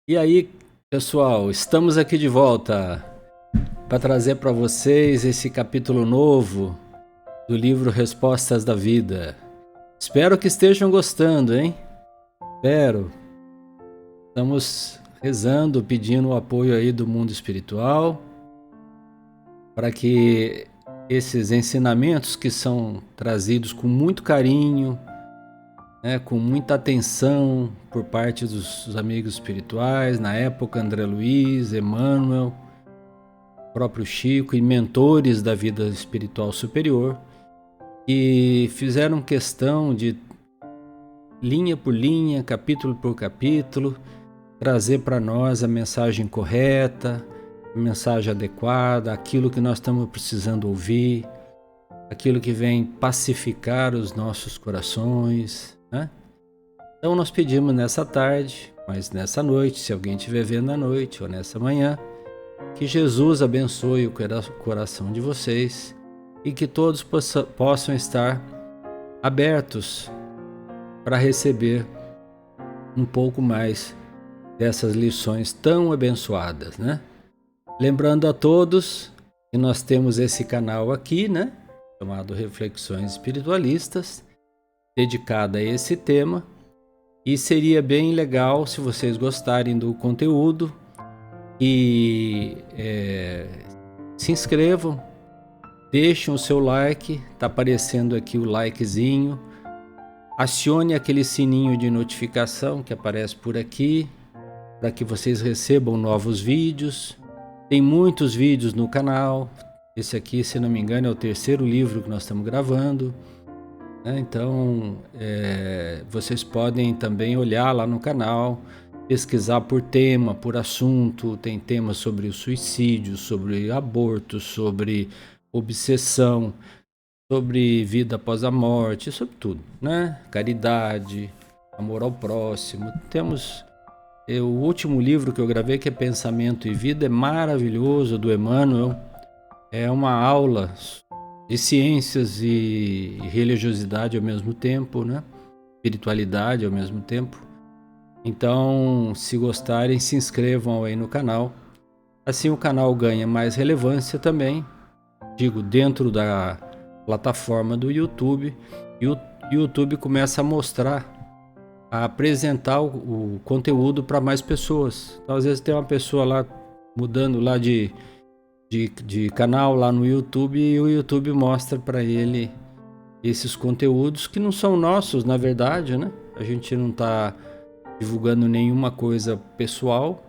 E aí, pessoal, estamos aqui de volta para trazer para vocês esse capítulo novo do livro Respostas da Vida. Espero que estejam gostando, hein? Espero. Estamos rezando, pedindo o apoio aí do mundo espiritual para que esses ensinamentos que são trazidos com muito carinho, com muita atenção por parte dos amigos espirituais, na época André Luiz, Emmanuel, próprio Chico e mentores da vida espiritual superior, e fizeram questão de, linha por linha, capítulo por capítulo, trazer para nós a mensagem correta, a mensagem adequada, aquilo que nós estamos precisando ouvir, aquilo que vem pacificar os nossos corações, né? Então nós pedimos nessa tarde, mas nessa noite, se alguém estiver vendo à noite ou nessa manhã, que Jesus abençoe o coração de vocês e que todos possam estar abertos para receber um pouco mais dessas lições tão abençoadas, né? Lembrando a todos que nós temos esse canal aqui, né? Chamado Reflexões Espiritualistas, dedicado a esse tema. E seria bem legal se vocês gostarem do conteúdo e se inscrevam, deixem o seu like, está aparecendo aqui o likezinho, acione aquele sininho de notificação que aparece por aqui, para que vocês recebam novos vídeos. Tem muitos vídeos no canal, esse aqui, se não me engano, é o terceiro livro que nós estamos gravando. Então, vocês podem também olhar lá no canal, pesquisar por tema, por assunto. Tem temas sobre o suicídio, sobre aborto, sobre obsessão, sobre vida após a morte, sobre tudo, né? Caridade, amor ao próximo. Temos o último livro que eu gravei, que é Pensamento e Vida, é maravilhoso, do Emmanuel. É uma aula de ciências e religiosidade ao mesmo tempo, né? Espiritualidade ao mesmo tempo. Então, se gostarem, se inscrevam aí no canal. Assim o canal ganha mais relevância também, digo, dentro da plataforma do YouTube. E o YouTube começa a mostrar, a apresentar o conteúdo para mais pessoas. Então, às vezes tem uma pessoa lá mudando lá de canal lá no YouTube, e o YouTube mostra para ele esses conteúdos que não são nossos, na verdade, né? A gente não está divulgando nenhuma coisa pessoal,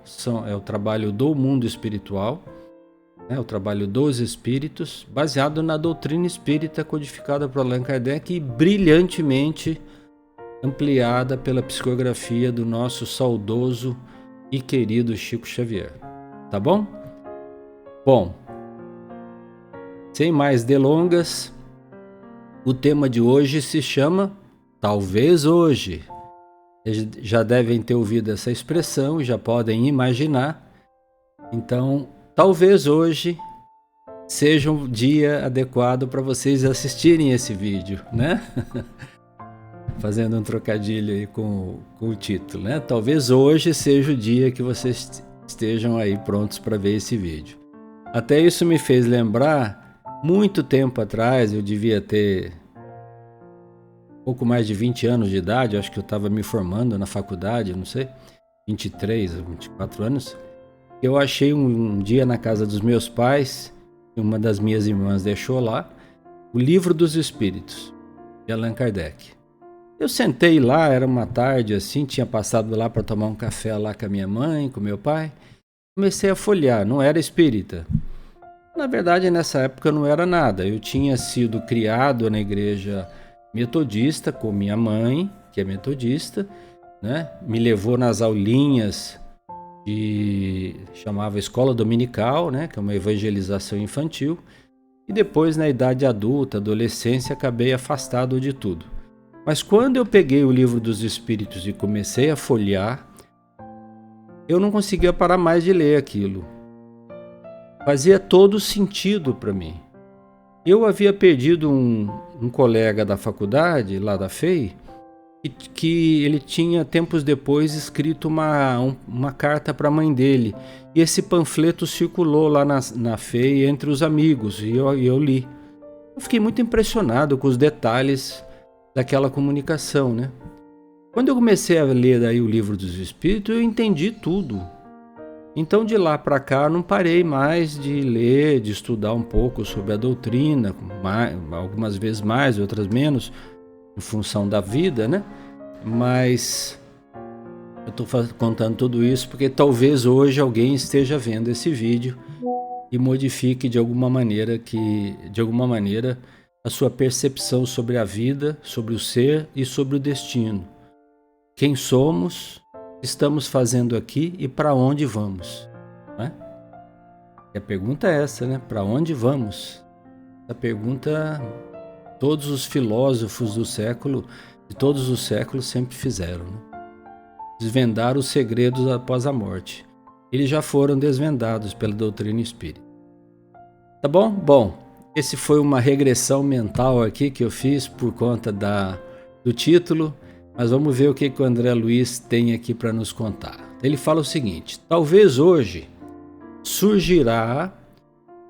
é o trabalho do mundo espiritual, o trabalho dos espíritos, baseado na doutrina espírita codificada por Allan Kardec e brilhantemente ampliada pela psicografia do nosso saudoso e querido Chico Xavier. Tá bom? Bom, sem mais delongas, o tema de hoje se chama Talvez Hoje. Já devem ter ouvido essa expressão, já podem imaginar. Então, talvez hoje seja um dia adequado para vocês assistirem esse vídeo, né? Fazendo um trocadilho aí com o título, né? Talvez hoje seja o dia que vocês estejam aí prontos para ver esse vídeo. Até isso me fez lembrar, muito tempo atrás, eu devia ter pouco mais de 20 anos de idade, acho que eu estava me formando na faculdade, não sei, 23 ou 24 anos. Eu achei um dia na casa dos meus pais, uma das minhas irmãs deixou lá, o Livro dos Espíritos, de Allan Kardec. Eu sentei lá, era uma tarde assim, tinha passado lá para tomar um café lá com a minha mãe, com meu pai. Comecei a folhear, não era espírita. Na verdade, nessa época eu não era nada. Eu tinha sido criado na igreja metodista com minha mãe, que é metodista, né? Me levou nas aulinhas chamava Escola Dominical, né? Que é uma evangelização infantil. E depois, na idade adulta, adolescência, acabei afastado de tudo. Mas quando eu peguei o Livro dos Espíritos e comecei a folhear, eu não conseguia parar mais de ler aquilo. Fazia todo sentido para mim. Eu havia perdido um colega da faculdade, lá da FEI, que ele tinha, tempos depois, escrito uma carta para a mãe dele. E esse panfleto circulou lá na FEI entre os amigos, e eu li. Eu fiquei muito impressionado com os detalhes daquela comunicação, né? Quando eu comecei a ler daí o Livro dos Espíritos, eu entendi tudo. Então, de lá para cá, não parei mais de ler, de estudar um pouco sobre a doutrina, algumas vezes mais, outras menos, em função da vida, né? Mas eu estou contando tudo isso porque talvez hoje alguém esteja vendo esse vídeo e modifique de alguma maneira a sua percepção sobre a vida, sobre o ser e sobre o destino. Quem somos, estamos fazendo aqui e para onde vamos, né? E a pergunta é essa, né? Para onde vamos? Essa pergunta todos os filósofos de todos os séculos sempre fizeram, né? Desvendar os segredos após a morte. Eles já foram desvendados pela doutrina espírita. Tá bom? Bom, esse foi uma regressão mental aqui que eu fiz por conta do título. Mas vamos ver o que o André Luiz tem aqui para nos contar. Ele fala o seguinte: talvez hoje surgirá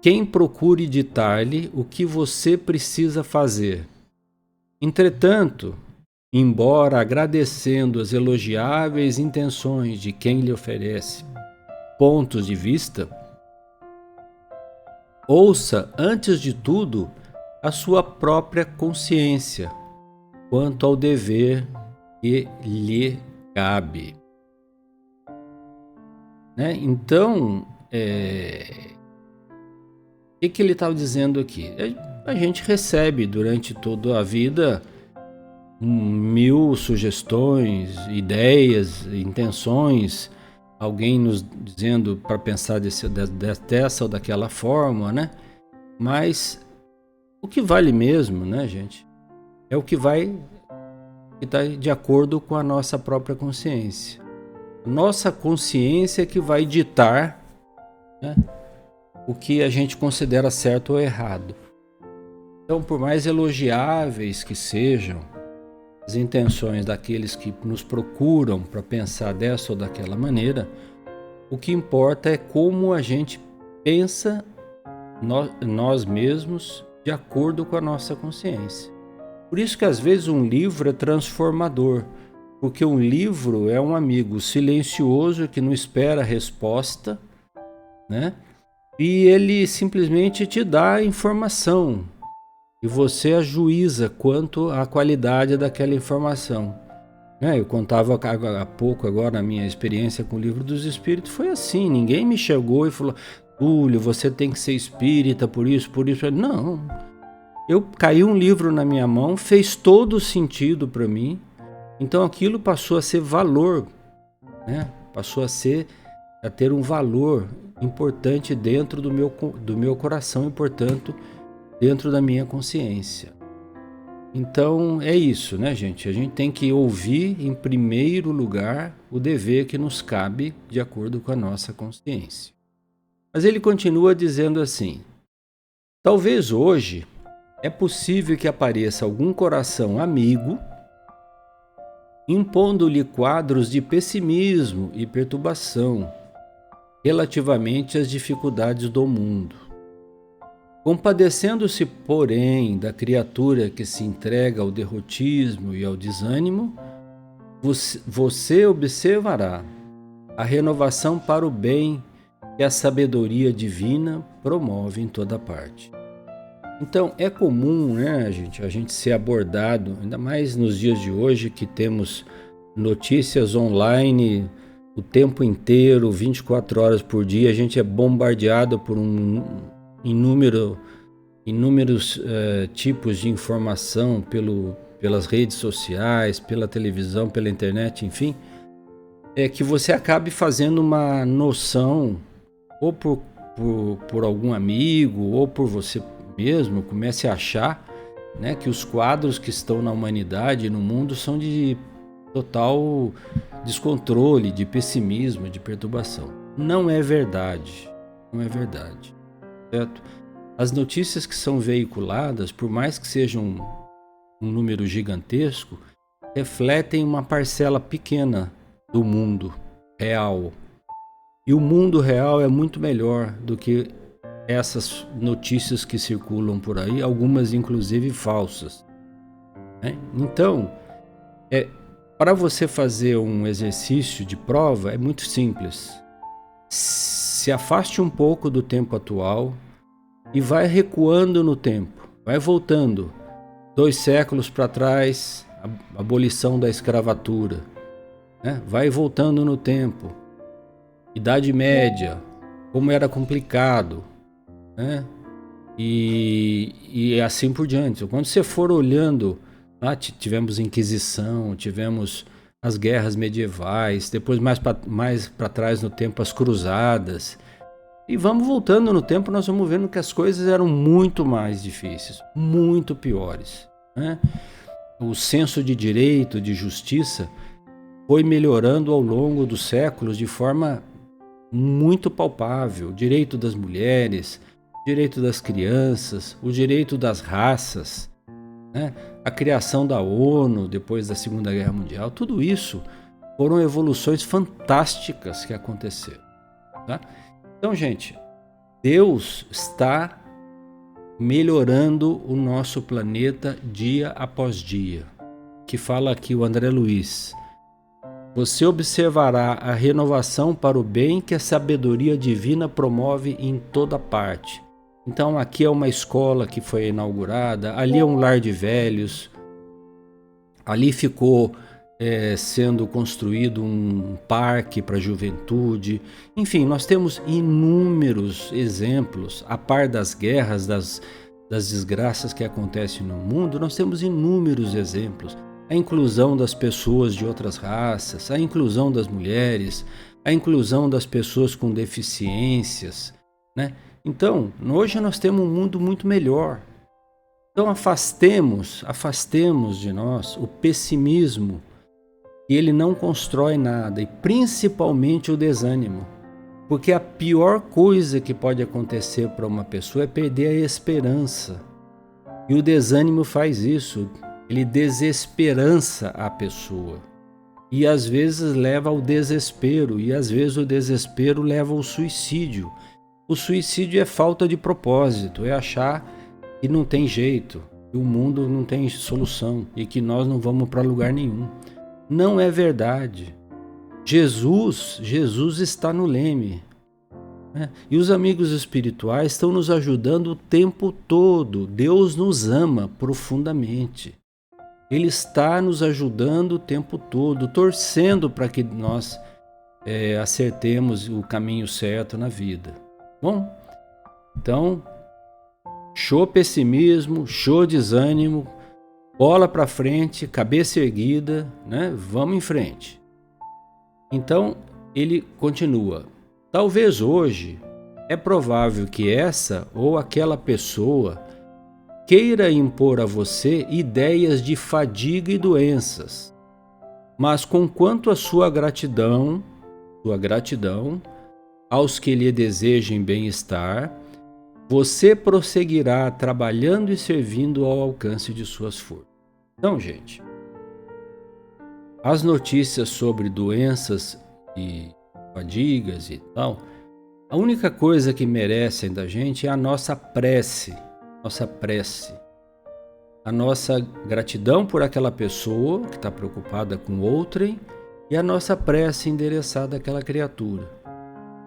quem procure ditar-lhe o que você precisa fazer. Entretanto, embora agradecendo as elogiáveis intenções de quem lhe oferece pontos de vista, ouça, antes de tudo, a sua própria consciência quanto ao dever que lhe cabe. Né? Então, o que ele está dizendo aqui? A gente recebe durante toda a vida 1000 sugestões, ideias, intenções, alguém nos dizendo para pensar dessa ou daquela forma, né? Mas o que vale mesmo, né, gente? É o que está de acordo com a nossa própria consciência. Nossa consciência é que vai ditar, né, o que a gente considera certo ou errado. Então, por mais elogiáveis que sejam as intenções daqueles que nos procuram para pensar dessa ou daquela maneira, o que importa é como a gente pensa nós mesmos de acordo com a nossa consciência. Por isso que às vezes um livro é transformador, porque um livro é um amigo silencioso que não espera resposta, né? E ele simplesmente te dá informação e você ajuiza quanto à qualidade daquela informação. Eu contava há pouco agora a minha experiência com o Livro dos Espíritos, foi assim, ninguém me chegou e falou: Túlio, você tem que ser espírita por isso. Não. Eu caiu um livro na minha mão, fez todo sentido para mim, então aquilo passou a ser valor, né? Passou a ter um valor importante dentro do meu coração e, portanto, dentro da minha consciência. Então é isso, né, gente? A gente tem que ouvir em primeiro lugar o dever que nos cabe de acordo com a nossa consciência. Mas ele continua dizendo assim: talvez hoje é possível que apareça algum coração amigo impondo-lhe quadros de pessimismo e perturbação relativamente às dificuldades do mundo. Compadecendo-se, porém, da criatura que se entrega ao derrotismo e ao desânimo, você observará a renovação para o bem que a sabedoria divina promove em toda parte. Então, é comum, né, a gente ser abordado, ainda mais nos dias de hoje que temos notícias online o tempo inteiro, 24 horas por dia, a gente é bombardeado por inúmeros tipos de informação pelas redes sociais, pela televisão, pela internet, enfim, é que você acabe fazendo uma noção, ou por algum amigo, ou por você mesmo, comece a achar, né, que os quadros que estão na humanidade e no mundo são de total descontrole, de pessimismo, de perturbação. Não é verdade. Não é verdade. Certo? As notícias que são veiculadas, por mais que sejam um número gigantesco, refletem uma parcela pequena do mundo real. E o mundo real é muito melhor do que essas notícias que circulam por aí, algumas inclusive falsas, né? Então, para você fazer um exercício de prova é muito simples. Se afaste um pouco do tempo atual e vai recuando no tempo, vai voltando 2 séculos para trás, a abolição da escravatura, né? Vai voltando no tempo, Idade Média, como era complicado, né? E assim por diante. Quando você for olhando, lá tivemos Inquisição, tivemos as guerras medievais, depois mais para trás no tempo as cruzadas. E vamos voltando no tempo, nós vamos vendo que as coisas eram muito mais difíceis, muito piores, né? O senso de direito, de justiça, foi melhorando ao longo dos séculos de forma muito palpável. O direito das mulheres, o direito das crianças, o direito das raças, né? A criação da ONU depois da Segunda Guerra Mundial, tudo isso foram evoluções fantásticas que aconteceram, tá? Então, gente, Deus está melhorando o nosso planeta dia após dia. Que fala aqui o André Luiz. Você observará a renovação para o bem que a sabedoria divina promove em toda parte. Então, aqui é uma escola que foi inaugurada, ali é um lar de velhos, ali ficou sendo construído um parque para a juventude. Enfim, nós temos inúmeros exemplos, a par das guerras, das desgraças que acontecem no mundo, nós temos inúmeros exemplos. A inclusão das pessoas de outras raças, a inclusão das mulheres, a inclusão das pessoas com deficiências, né? Então, hoje nós temos um mundo muito melhor. Então afastemos de nós o pessimismo, e ele não constrói nada, e principalmente o desânimo. Porque a pior coisa que pode acontecer para uma pessoa é perder a esperança. E o desânimo faz isso, ele desesperança a pessoa. E às vezes leva ao desespero, e às vezes o desespero leva ao suicídio. O suicídio é falta de propósito, é achar que não tem jeito, que o mundo não tem solução e que nós não vamos para lugar nenhum. Não é verdade. Jesus está no leme, né? E os amigos espirituais estão nos ajudando o tempo todo. Deus nos ama profundamente. Ele está nos ajudando o tempo todo, torcendo para que nós acertemos o caminho certo na vida. Bom, então, show pessimismo, show desânimo, bola para frente, cabeça erguida, né? Vamos em frente. Então, ele continua. Talvez hoje é provável que essa ou aquela pessoa queira impor a você ideias de fadiga e doenças, mas conquanto a sua gratidão aos que lhe desejem bem-estar, você prosseguirá trabalhando e servindo ao alcance de suas forças. Então, gente, as notícias sobre doenças e fadigas e tal, a única coisa que merecem da gente é a nossa prece, a nossa gratidão por aquela pessoa que está preocupada com outrem e a nossa prece endereçada àquela criatura.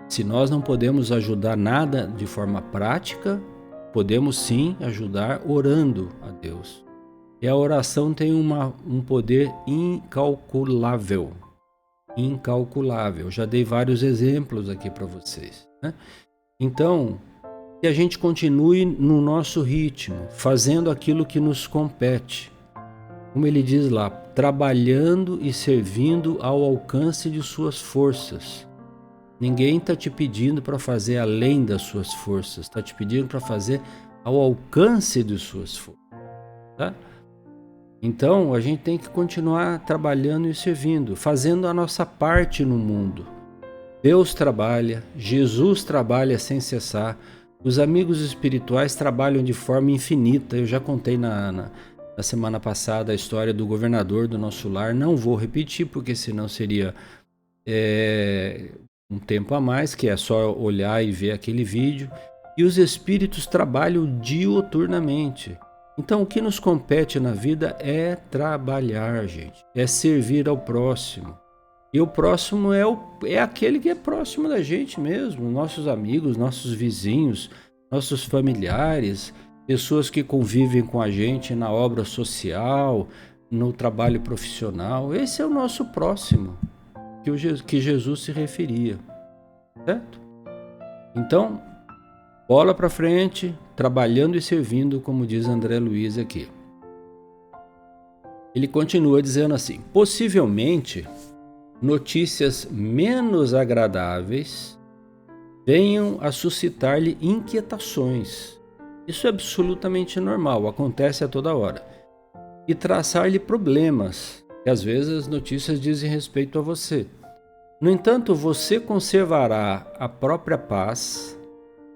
Se nós não podemos ajudar nada de forma prática, podemos sim ajudar orando a Deus. E a oração tem um poder incalculável. Já dei vários exemplos aqui para vocês, né? Então, que a gente continue no nosso ritmo, fazendo aquilo que nos compete. Como ele diz lá, trabalhando e servindo ao alcance de suas forças. Ninguém está te pedindo para fazer além das suas forças, está te pedindo para fazer ao alcance de suas forças, tá? Então, a gente tem que continuar trabalhando e servindo, fazendo a nossa parte no mundo. Deus trabalha, Jesus trabalha sem cessar, os amigos espirituais trabalham de forma infinita. Eu já contei na semana passada a história do governador do nosso lar. Não vou repetir, porque senão seria um tempo a mais, que é só olhar e ver aquele vídeo. E os espíritos trabalham diuturnamente. Então o que nos compete na vida é trabalhar, gente. É servir ao próximo. E o próximo é aquele que é próximo da gente mesmo. Nossos amigos, nossos vizinhos, nossos familiares, pessoas que convivem com a gente na obra social, no trabalho profissional. Esse é o nosso próximo, que Jesus se referia, certo? Então, bola para frente, trabalhando e servindo, como diz André Luiz aqui. Ele continua dizendo assim: possivelmente notícias menos agradáveis venham a suscitar-lhe inquietações. Isso é absolutamente normal, acontece a toda hora. E traçar-lhe problemas, que às vezes as notícias dizem respeito a você. No entanto, você conservará a própria paz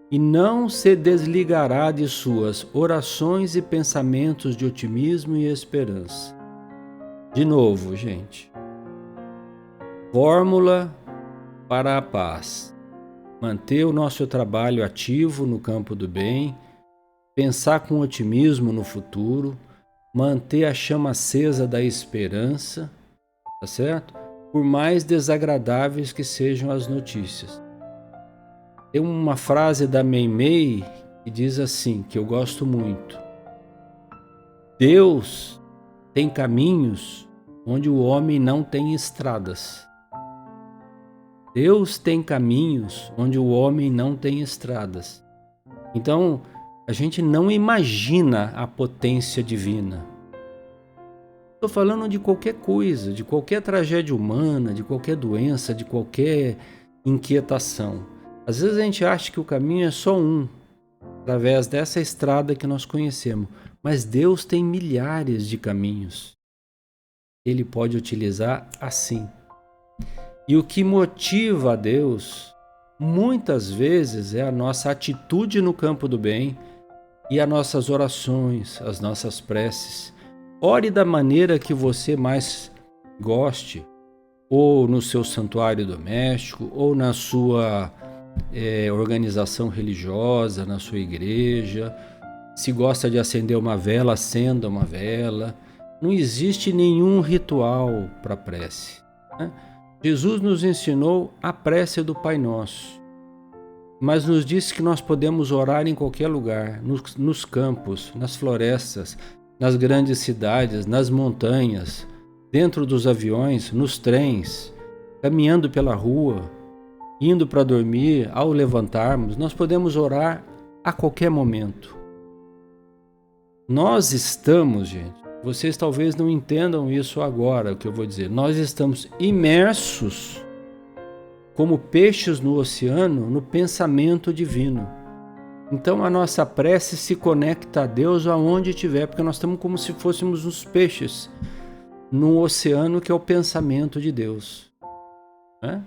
e não se desligará de suas orações e pensamentos de otimismo e esperança. De novo, gente. Fórmula para a paz: manter o nosso trabalho ativo no campo do bem, pensar com otimismo no futuro, manter a chama acesa da esperança, tá certo? Por mais desagradáveis que sejam as notícias. Tem uma frase da Meimei que diz assim, que eu gosto muito: Deus tem caminhos onde o homem não tem estradas. Deus tem caminhos onde o homem não tem estradas. Então, a gente não imagina a potência divina. Estou falando de qualquer coisa, de qualquer tragédia humana, de qualquer doença, de qualquer inquietação. Às vezes a gente acha que o caminho é só um, através dessa estrada que nós conhecemos. Mas Deus tem milhares de caminhos. Ele pode utilizar assim. E o que motiva a Deus, muitas vezes, é a nossa atitude no campo do bem e as nossas orações, as nossas preces. Ore da maneira que você mais goste, ou no seu santuário doméstico, ou na sua organização religiosa, na sua igreja. Se gosta de acender uma vela, acenda uma vela. Não existe nenhum ritual para prece, né? Jesus nos ensinou a prece do Pai Nosso, mas nos disse que nós podemos orar em qualquer lugar, nos campos, nas florestas, nas grandes cidades, nas montanhas, dentro dos aviões, nos trens, caminhando pela rua, indo para dormir, ao levantarmos. Nós podemos orar a qualquer momento. Nós estamos, gente, vocês talvez não entendam isso agora, o que eu vou dizer. Nós estamos imersos, como peixes no oceano, no pensamento divino. Então a nossa prece se conecta a Deus aonde estiver, porque nós estamos como se fôssemos os peixes no oceano que é o pensamento de Deus, né?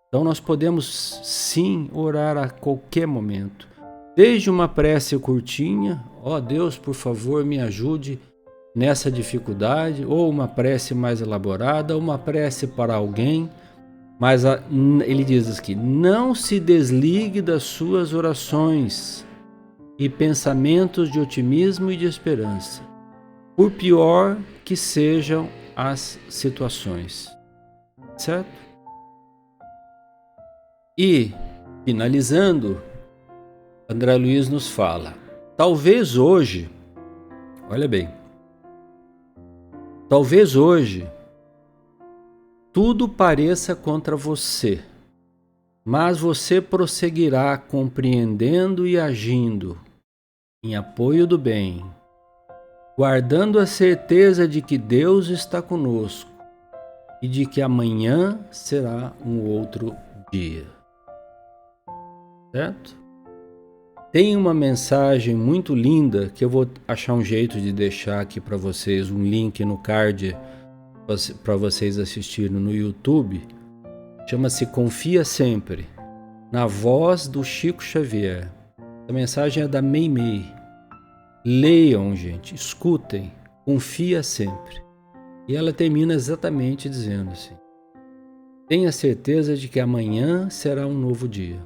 Então nós podemos sim orar a qualquer momento. Desde uma prece curtinha, ó Deus, por favor, me ajude nessa dificuldade, ou uma prece mais elaborada, ou uma prece para alguém, mas ele diz aqui: não se desligue das suas orações e pensamentos de otimismo e de esperança, por pior que sejam as situações, certo? E, finalizando, André Luiz nos fala: talvez hoje, olha bem, talvez hoje tudo pareça contra você, mas você prosseguirá compreendendo e agindo em apoio do bem, guardando a certeza de que Deus está conosco e de que amanhã será um outro dia. Certo? Tem uma mensagem muito linda que eu vou achar um jeito de deixar aqui para vocês, um link no card para vocês assistirem no YouTube. Chama-se Confia Sempre, na voz do Chico Xavier. A mensagem é da Meimei. Leiam, gente, escutem, confia sempre. E ela termina exatamente dizendo assim: tenha certeza de que amanhã será um novo dia.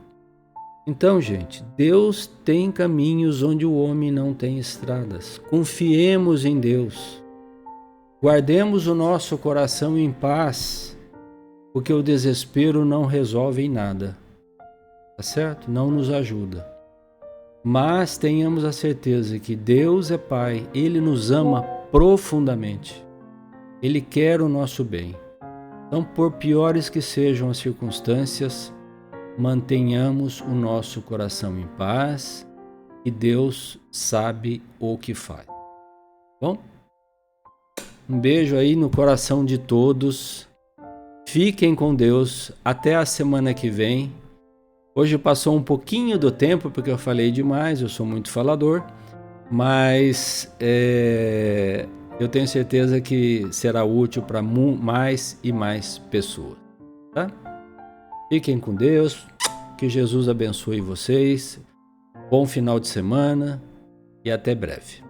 Então, gente, Deus tem caminhos onde o homem não tem estradas. Confiemos em Deus. Guardemos o nosso coração em paz, porque o desespero não resolve em nada. Tá certo? Não nos ajuda. Mas tenhamos a certeza que Deus é Pai, Ele nos ama profundamente. Ele quer o nosso bem. Então, por piores que sejam as circunstâncias, mantenhamos o nosso coração em paz e Deus sabe o que faz. Bom? Um beijo aí no coração de todos. Fiquem com Deus. Até a semana que vem. Hoje passou um pouquinho do tempo porque eu falei demais, eu sou muito falador, mas eu tenho certeza que será útil para mais e mais pessoas. Tá? Fiquem com Deus, que Jesus abençoe vocês, bom final de semana e até breve.